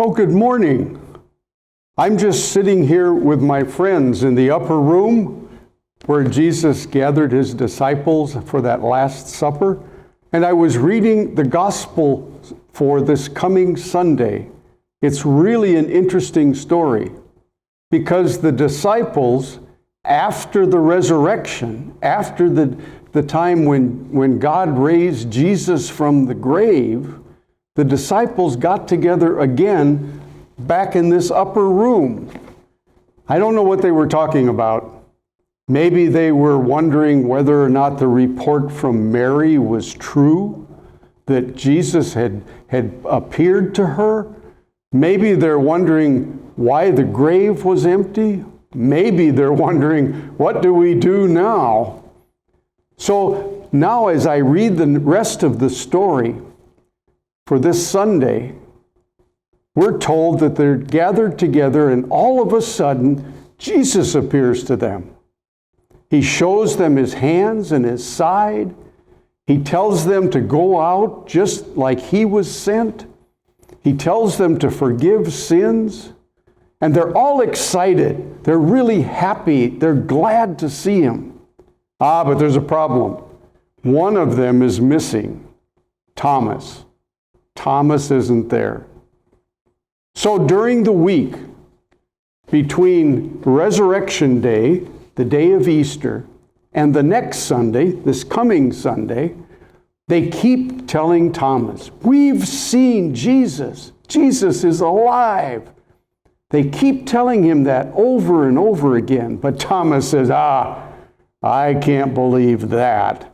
Oh, good morning. I'm just sitting here with my friends in the upper room where Jesus gathered his disciples for that Last Supper, and I was reading the gospel for this coming Sunday. It's really an interesting story because the disciples, after the resurrection, after the time when God raised Jesus from the grave, the disciples got together again back in this upper room. I don't know what they were talking about. Maybe they were wondering whether or not the report from Mary was true, that Jesus had appeared to her. Maybe they're wondering why the grave was empty. Maybe they're wondering, what do we do now? So now as I read the rest of the story for this Sunday, we're told that they're gathered together and all of a sudden, Jesus appears to them. He shows them his hands and his side. He tells them to go out just like he was sent. He tells them to forgive sins. And they're all excited. They're really happy. They're glad to see him. But there's a problem. One of them is missing, Thomas. Thomas isn't there. So during the week between Resurrection Day, the day of Easter, and the next Sunday, this coming Sunday, they keep telling Thomas, we've seen Jesus. Jesus is alive. They keep telling him that over and over again. But Thomas says, I can't believe that.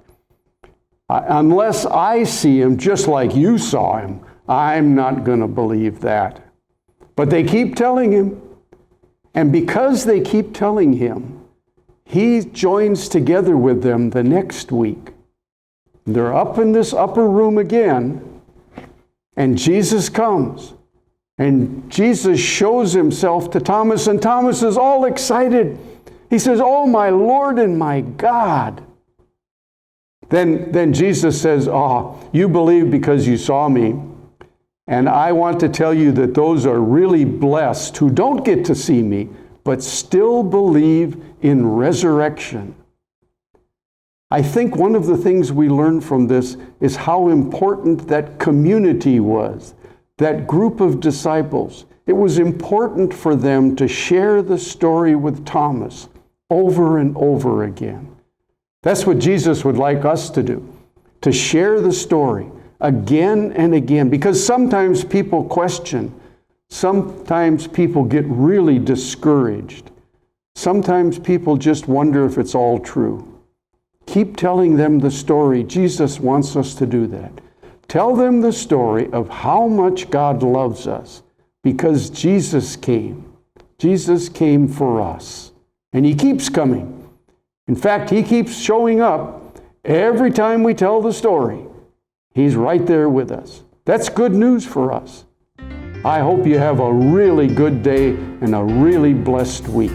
Unless I see him just like you saw him, I'm not going to believe that. But they keep telling him. And because they keep telling him, he joins together with them the next week. They're up in this upper room again, and Jesus comes. And Jesus shows himself to Thomas, and Thomas is all excited. He says, oh, my Lord and my God. Then Jesus says, you believe because you saw me. And I want to tell you that those are really blessed who don't get to see me, but still believe in resurrection. I think one of the things we learn from this is how important that community was, that group of disciples. It was important for them to share the story with Thomas over and over again. That's what Jesus would like us to do, to share the story again and again, because sometimes people question. Sometimes people get really discouraged. Sometimes people just wonder if it's all true. Keep telling them the story. Jesus wants us to do that. Tell them the story of how much God loves us because Jesus came. Jesus came for us. And he keeps coming. In fact, he keeps showing up every time we tell the story. He's right there with us. That's good news for us. I hope you have a really good day and a really blessed week.